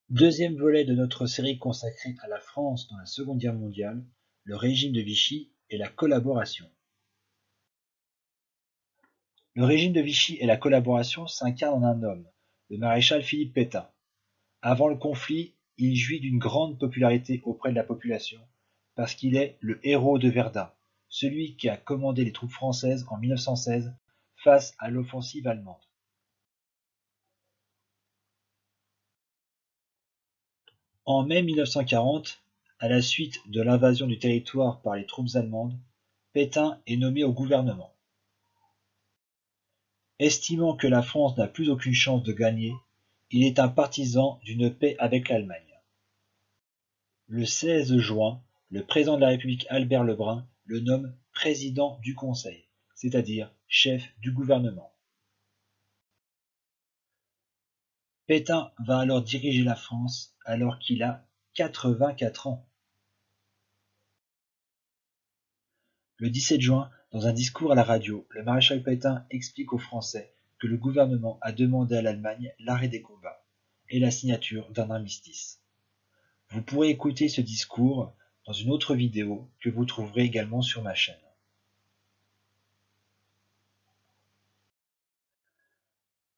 Deuxième volet de notre série consacrée à la France dans la Seconde Guerre mondiale, le régime de Vichy et la collaboration. Le régime de Vichy et la collaboration s'incarnent en un homme, le maréchal Philippe Pétain. Avant le conflit, il jouit d'une grande popularité auprès de la population parce qu'il est le héros de Verdun, celui qui a commandé les troupes françaises en 1916 face à l'offensive allemande. En mai 1940, à la suite de l'invasion du territoire par les troupes allemandes, Pétain est nommé au gouvernement. Estimant que la France n'a plus aucune chance de gagner, il est un partisan d'une paix avec l'Allemagne. Le 16 juin, le président de la République Albert Lebrun le nomme président du Conseil, c'est-à-dire chef du gouvernement. Pétain va alors diriger la France alors qu'il a 84 ans. Le 17 juin, dans un discours à la radio, le maréchal Pétain explique aux Français que le gouvernement a demandé à l'Allemagne l'arrêt des combats et la signature d'un armistice. Vous pourrez écouter ce discours dans une autre vidéo que vous trouverez également sur ma chaîne.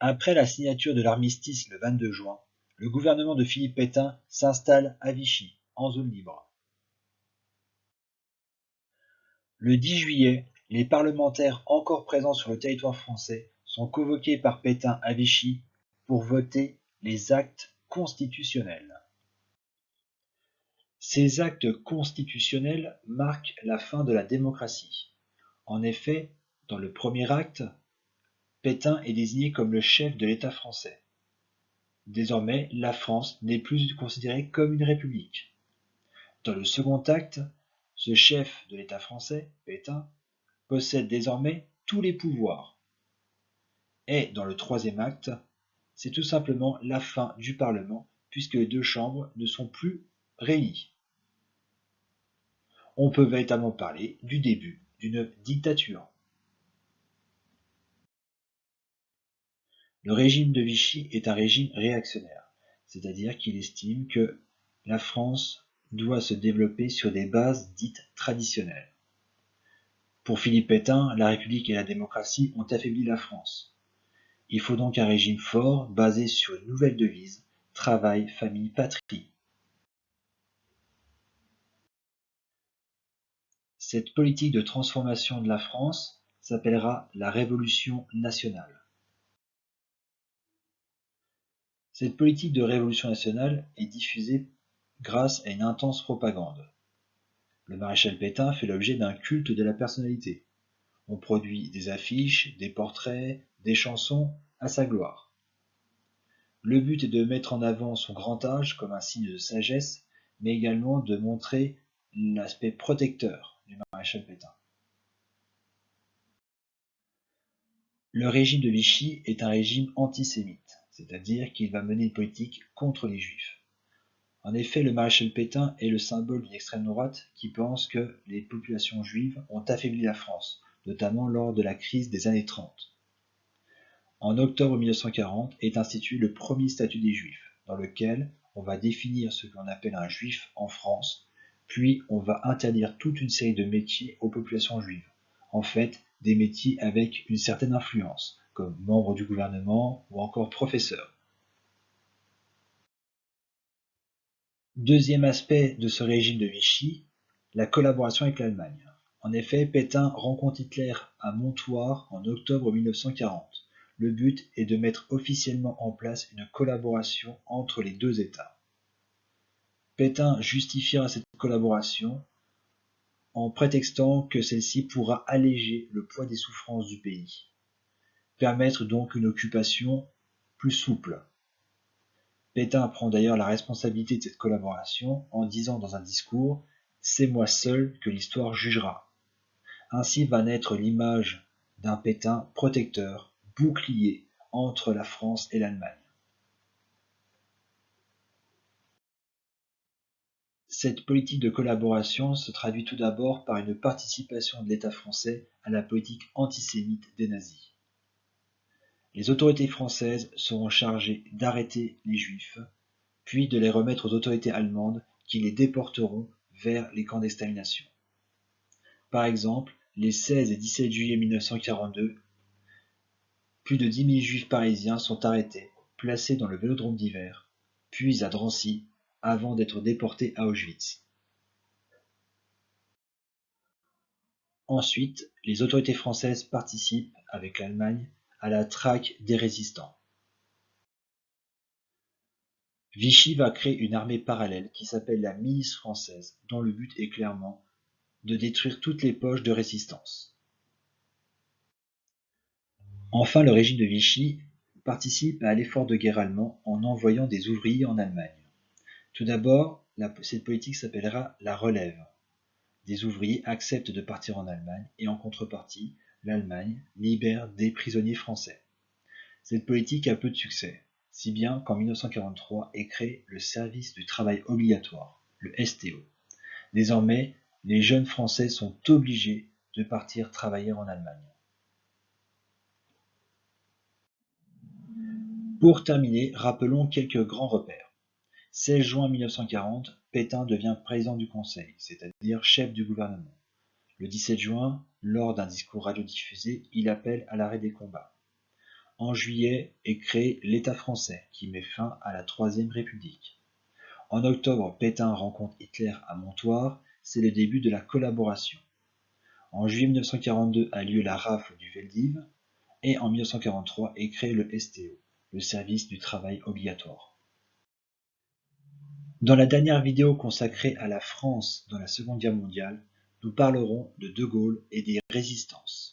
Après la signature de l'armistice le 22 juin, le gouvernement de Philippe Pétain s'installe à Vichy, en zone libre. Le 10 juillet, les parlementaires encore présents sur le territoire français sont convoqués par Pétain à Vichy pour voter les actes constitutionnels. Ces actes constitutionnels marquent la fin de la démocratie. En effet, dans le premier acte, Pétain est désigné comme le chef de l'État français. Désormais, la France n'est plus considérée comme une république. Dans le second acte, ce chef de l'État français, Pétain, possède désormais tous les pouvoirs. Et dans le troisième acte, c'est tout simplement la fin du Parlement, puisque les deux chambres ne sont plus réunies. On peut véritablement parler du début d'une dictature. Le régime de Vichy est un régime réactionnaire, c'est-à-dire qu'il estime que la France doit se développer sur des bases dites traditionnelles. Pour Philippe Pétain, la République et la démocratie ont affaibli la France. Il faut donc un régime fort basé sur une nouvelle devise: travail, famille, patrie. Cette politique de transformation de la France s'appellera la Révolution nationale. Cette politique de révolution nationale est diffusée grâce à une intense propagande. Le maréchal Pétain fait l'objet d'un culte de la personnalité. On produit des affiches, des portraits, des chansons à sa gloire. Le but est de mettre en avant son grand âge comme un signe de sagesse, mais également de montrer l'aspect protecteur du maréchal Pétain. Le régime de Vichy est un régime antisémite, c'est-à-dire qu'il va mener une politique contre les juifs. En effet, le maréchal Pétain est le symbole d'une extrême droite qui pense que les populations juives ont affaibli la France, notamment lors de la crise des années 30. En octobre 1940 est institué le premier statut des Juifs, dans lequel on va définir ce qu'on appelle un juif en France, puis on va interdire toute une série de métiers aux populations juives. En fait, des métiers avec une certaine influence, comme membre du gouvernement ou encore professeur. Deuxième aspect de ce régime de Vichy, la collaboration avec l'Allemagne. En effet, Pétain rencontre Hitler à Montoire en octobre 1940. Le but est de mettre officiellement en place une collaboration entre les deux États. Pétain justifiera cette collaboration en prétextant que celle-ci pourra alléger le poids des souffrances du pays, permettre donc une occupation plus souple. Pétain prend d'ailleurs la responsabilité de cette collaboration en disant dans un discours « C'est moi seul que l'histoire jugera ». Ainsi va naître l'image d'un Pétain protecteur, bouclier entre la France et l'Allemagne. Cette politique de collaboration se traduit tout d'abord par une participation de l'État français à la politique antisémite des nazis. Les autorités françaises seront chargées d'arrêter les Juifs, puis de les remettre aux autorités allemandes qui les déporteront vers les camps d'extermination. Par exemple, les 16 et 17 juillet 1942, plus de 10 000 juifs parisiens sont arrêtés, placés dans le vélodrome d'hiver, puis à Drancy, avant d'être déportés à Auschwitz. Ensuite, les autorités françaises participent, avec l'Allemagne, à la traque des résistants. Vichy va créer une armée parallèle qui s'appelle la Milice française, dont le but est clairement de détruire toutes les poches de résistance. Enfin, le régime de Vichy participe à l'effort de guerre allemand en envoyant des ouvriers en Allemagne. Tout d'abord, cette politique s'appellera la relève. Des ouvriers acceptent de partir en Allemagne et en contrepartie, l'Allemagne libère des prisonniers français. Cette politique a peu de succès, si bien qu'en 1943 est créé le service du travail obligatoire, le STO. Désormais, les jeunes Français sont obligés de partir travailler en Allemagne. Pour terminer, rappelons quelques grands repères. 16 juin 1940, Pétain devient président du Conseil, c'est-à-dire chef du gouvernement. Le 17 juin, lors d'un discours radiodiffusé, il appelle à l'arrêt des combats. En juillet est créé l'État français, qui met fin à la Troisième République. En octobre, Pétain rencontre Hitler à Montoire, c'est le début de la collaboration. En juillet 1942 a lieu la rafle du Veldiv, et en 1943 est créé le STO, le service du travail obligatoire. Dans la dernière vidéo consacrée à la France dans la Seconde Guerre mondiale, nous parlerons de De Gaulle et des résistances.